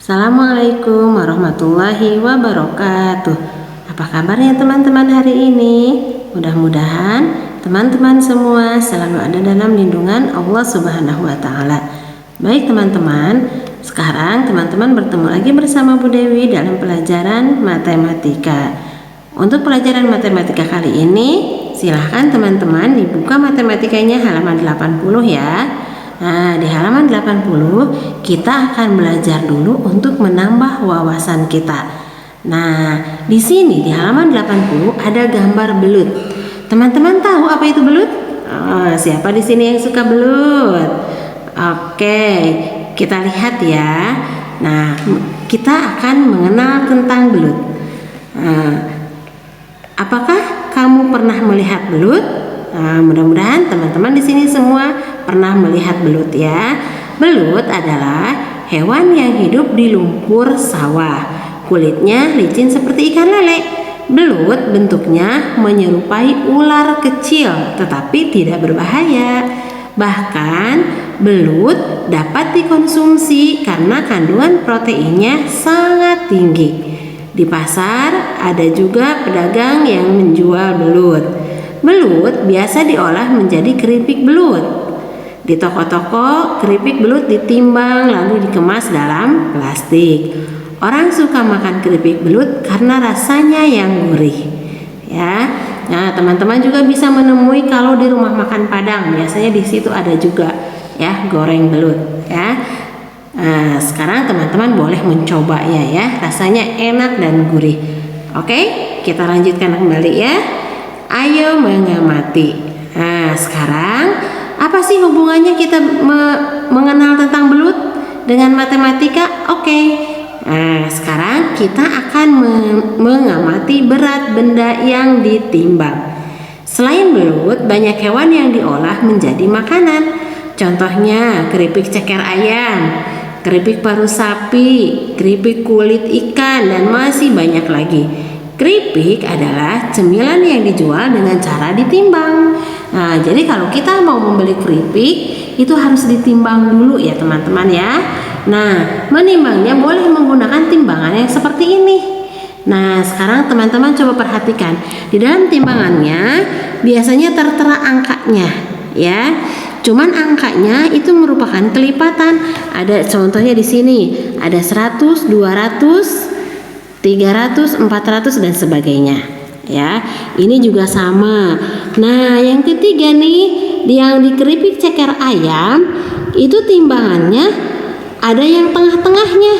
Assalamualaikum warahmatullahi wabarakatuh. Apa kabarnya teman-teman hari ini? Mudah-mudahan teman-teman semua selalu ada dalam lindungan Allah Subhanahu wa Ta'ala. Baik teman-teman, sekarang teman-teman bertemu lagi bersama Bu Dewi dalam pelajaran matematika. Untuk pelajaran matematika kali ini, silahkan teman-teman dibuka matematikanya halaman 80 ya. Nah, di halaman 80 kita akan belajar dulu untuk menambah wawasan kita. Nah, di sini di halaman 80 ada gambar belut. Teman-teman tahu apa itu belut? Siapa di sini yang suka belut? Oke, kita lihat ya. Nah, kita akan mengenal tentang belut. Apakah kamu pernah melihat belut? Mudah-mudahan teman-teman di sini semua pernah melihat belut ya. Belut adalah hewan yang hidup di lumpur sawah. Kulitnya licin seperti ikan lele. Belut bentuknya menyerupai ular kecil tetapi tidak berbahaya. Bahkan belut dapat dikonsumsi karena kandungan proteinnya sangat tinggi. Di pasar ada juga pedagang yang menjual belut. Belut biasa diolah menjadi keripik belut. Di toko-toko, keripik belut ditimbang lalu dikemas dalam plastik. Orang suka makan keripik belut karena rasanya yang gurih. Ya. Nah, teman-teman juga bisa menemui kalau di rumah makan Padang, biasanya di situ ada juga ya goreng belut ya. Nah, sekarang teman-teman boleh mencobanya ya. Rasanya enak dan gurih. Oke, kita lanjutkan kembali ya. Ayo mengamati. Nah, sekarang apa sih hubungannya kita mengenal tentang belut dengan matematika? Oke. Nah, sekarang kita akan mengamati berat benda yang ditimbang. Selain belut, banyak hewan yang diolah menjadi makanan. Contohnya keripik ceker ayam, keripik paru sapi, keripik kulit ikan, dan masih banyak lagi. Keripik adalah cemilan yang dijual dengan cara ditimbang. Nah, jadi kalau kita mau membeli keripik itu harus ditimbang dulu ya teman-teman ya. Nah, menimbangnya boleh menggunakan timbangan yang seperti ini. Nah, sekarang teman-teman coba perhatikan. Di dalam timbangannya biasanya tertera angkanya ya. Cuman angkanya itu merupakan kelipatan. Ada contohnya di sini, ada 100, 200, 300, 400 dan sebagainya ya. Ini juga sama. Nah, yang ketiga nih, yang di keripik ceker ayam itu timbangannya ada yang tengah-tengahnya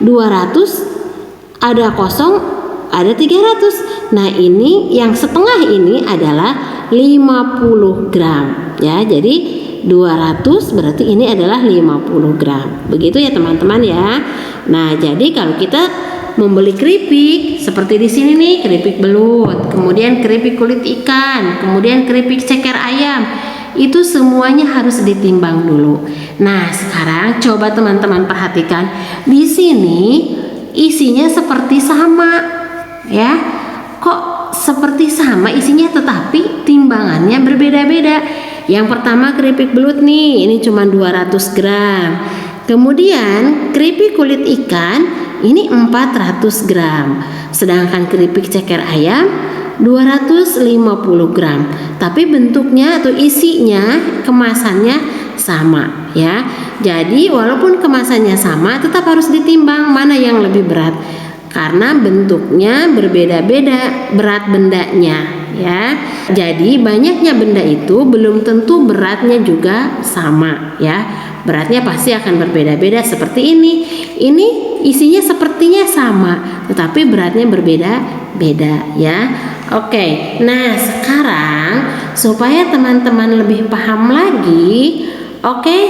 200, ada kosong, ada 300. Nah, ini yang setengah ini adalah 50 gram ya. Jadi 200 berarti ini adalah 50 gram. Begitu ya teman-teman ya. Nah, jadi kalau kita membeli keripik seperti di sini nih, keripik belut, kemudian keripik kulit ikan, kemudian keripik ceker ayam, itu semuanya harus ditimbang dulu. Nah, sekarang coba teman-teman perhatikan di sini isinya seperti sama ya. Kok seperti sama isinya tetapi timbangannya berbeda-beda. Yang pertama keripik belut nih, ini cuma 200 gram. Kemudian keripik kulit ikan ini 400 gram. Sedangkan keripik ceker ayam 250 gram. Tapi bentuknya atau isinya, kemasannya sama ya. Jadi walaupun kemasannya sama tetap harus ditimbang mana yang lebih berat. Karena bentuknya berbeda-beda berat bendanya ya. Jadi banyaknya benda itu belum tentu beratnya juga sama ya. Beratnya pasti akan berbeda-beda seperti ini. Ini isinya sepertinya sama, tetapi beratnya berbeda-beda ya. Oke. Nah, sekarang supaya teman-teman lebih paham lagi,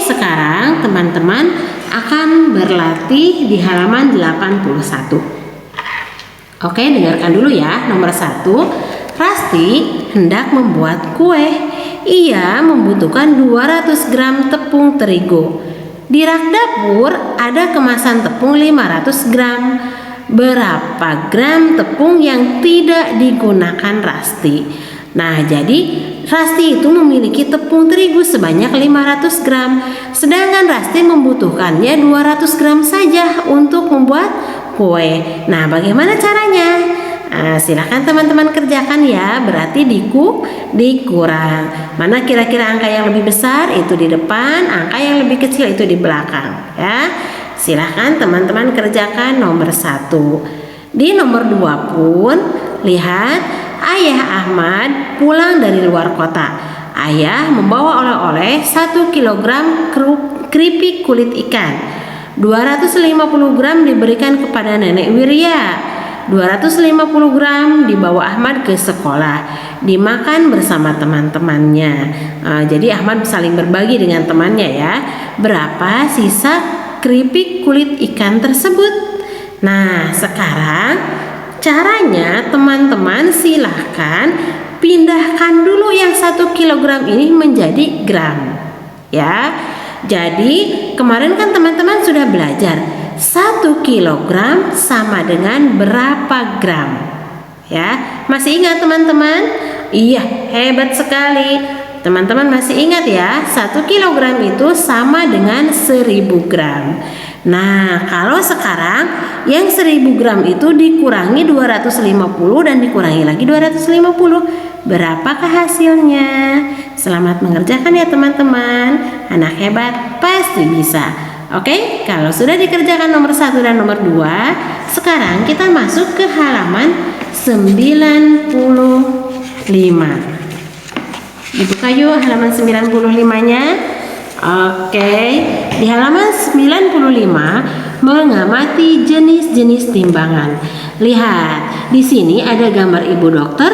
sekarang teman-teman akan berlatih di halaman 81. Dengarkan dulu ya. Nomor 1, Rasti hendak membuat kue. Ia membutuhkan 200 gram tepung terigu. Di rak dapur ada kemasan tepung 500 gram. Berapa gram tepung yang tidak digunakan Rasti? Nah, jadi Rasti itu memiliki tepung terigu sebanyak 500 gram, sedangkan Rasti membutuhkannya 200 gram saja untuk membuat kue. Nah, bagaimana caranya? Silahkan teman-teman kerjakan ya, berarti dikurang. Mana kira-kira angka yang lebih besar itu di depan, angka yang lebih kecil itu di belakang ya. Silahkan teman-teman kerjakan nomor 1. Di nomor 2 pun lihat, Ayah Ahmad pulang dari luar kota. Ayah membawa oleh-oleh 1 kilogram keripik kulit ikan. 250 gram diberikan kepada Nenek Wirya. 250 gram dibawa Ahmad ke sekolah, dimakan bersama teman-temannya. Jadi Ahmad saling berbagi dengan temannya ya. Berapa sisa keripik kulit ikan tersebut? Nah, sekarang caranya teman-teman silahkan pindahkan dulu yang 1 kilogram ini menjadi gram ya. Jadi kemarin kan teman-teman sudah belajar 1 kilogram sama dengan berapa gram ya. Masih ingat teman-teman? Iya, hebat sekali. Teman-teman masih ingat ya, 1 kilogram itu sama dengan 1000 gram. Nah, kalau sekarang yang 1000 gram itu dikurangi 250 dan dikurangi lagi 250, berapakah hasilnya? Selamat mengerjakan ya teman-teman. Anak hebat pasti bisa. Oke, kalau sudah dikerjakan nomor 1 dan nomor 2, sekarang kita masuk ke halaman 95. Dibuka yuk halaman 95-nya. Oke, di halaman 95 mengamati jenis-jenis timbangan. Lihat, di sini ada gambar ibu dokter,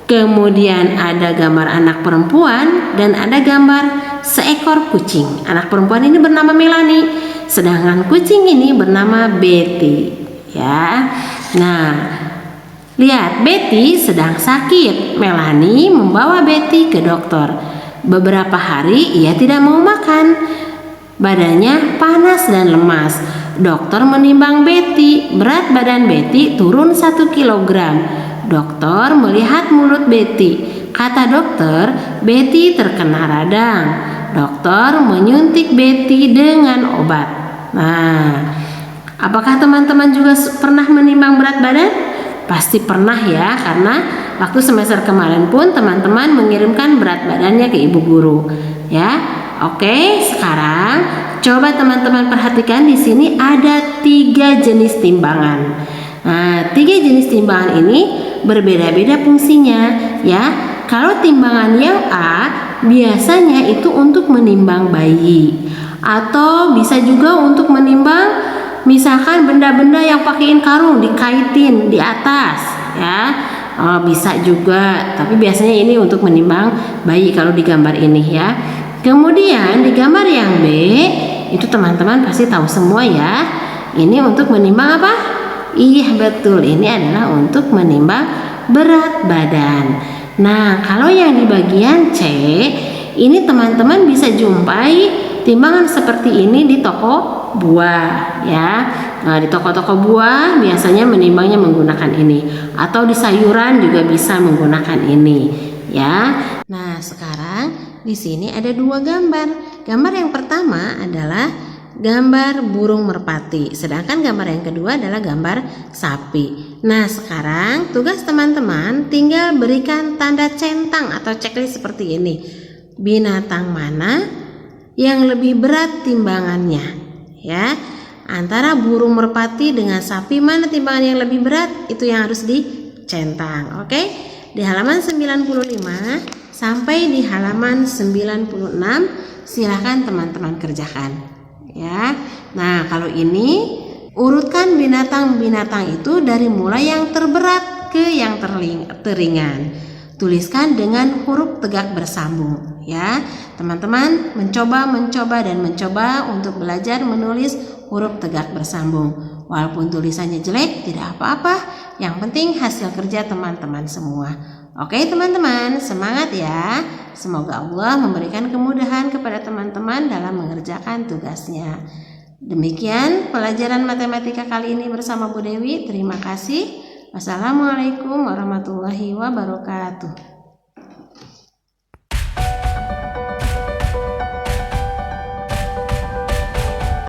kemudian ada gambar anak perempuan, dan ada gambar seekor kucing. Anak perempuan ini bernama Melanie, sedangkan kucing ini bernama Betty. Ya, nah lihat, Betty sedang sakit. Melanie membawa Betty ke dokter. Beberapa hari ia tidak mau makan. Badannya panas dan lemas. Dokter menimbang Betty. Berat badan Betty turun 1 kilogram. Dokter melihat mulut Betty. Kata dokter, Betty terkena radang. Dokter menyuntik Betty dengan obat. Nah, apakah teman-teman juga pernah menimbang berat badan? Pasti pernah ya, karena waktu semester kemarin pun teman-teman mengirimkan berat badannya ke ibu guru ya. Oke, sekarang coba teman-teman perhatikan, di sini ada 3 jenis timbangan. Nah, 3 jenis timbangan ini berbeda-beda fungsinya ya. Kalau timbangan yang A biasanya itu untuk menimbang bayi, atau bisa juga untuk menimbang misalkan benda-benda yang pakaiin karung dikaitin di atas ya. Bisa juga, tapi biasanya ini untuk menimbang bayi kalau di gambar ini ya. Kemudian di gambar yang B itu teman-teman pasti tahu semua ya. Ini untuk menimbang apa? Iya betul, ini adalah untuk menimbang berat badan. Nah, kalau yang di bagian C ini teman-teman bisa jumpai timbangan seperti ini di toko buah ya. Nah, di toko-toko buah biasanya menimbangnya menggunakan ini, atau di sayuran juga bisa menggunakan ini ya. Nah, sekarang di sini ada 2 gambar. Gambar yang pertama adalah gambar burung merpati, sedangkan gambar yang kedua adalah gambar sapi. Nah, sekarang tugas teman-teman tinggal berikan tanda centang atau checklist seperti ini. Binatang mana yang lebih berat timbangannya ya? Antara burung merpati dengan sapi, mana timbangan yang lebih berat? Itu yang harus dicentang. Oke, di halaman 95 sampai di halaman 96 silahkan teman-teman kerjakan ya. Nah, kalau ini urutkan binatang-binatang itu dari mulai yang terberat ke yang teringan. Tuliskan dengan huruf tegak bersambung ya. Teman-teman mencoba untuk belajar menulis huruf tegak bersambung. Walaupun tulisannya jelek tidak apa-apa, yang penting hasil kerja teman-teman semua. Oke teman-teman, semangat ya. Semoga Allah memberikan kemudahan kepada teman-teman dalam mengerjakan tugasnya. Demikian pelajaran matematika kali ini bersama Bu Dewi. Terima kasih. Wassalamualaikum warahmatullahi wabarakatuh.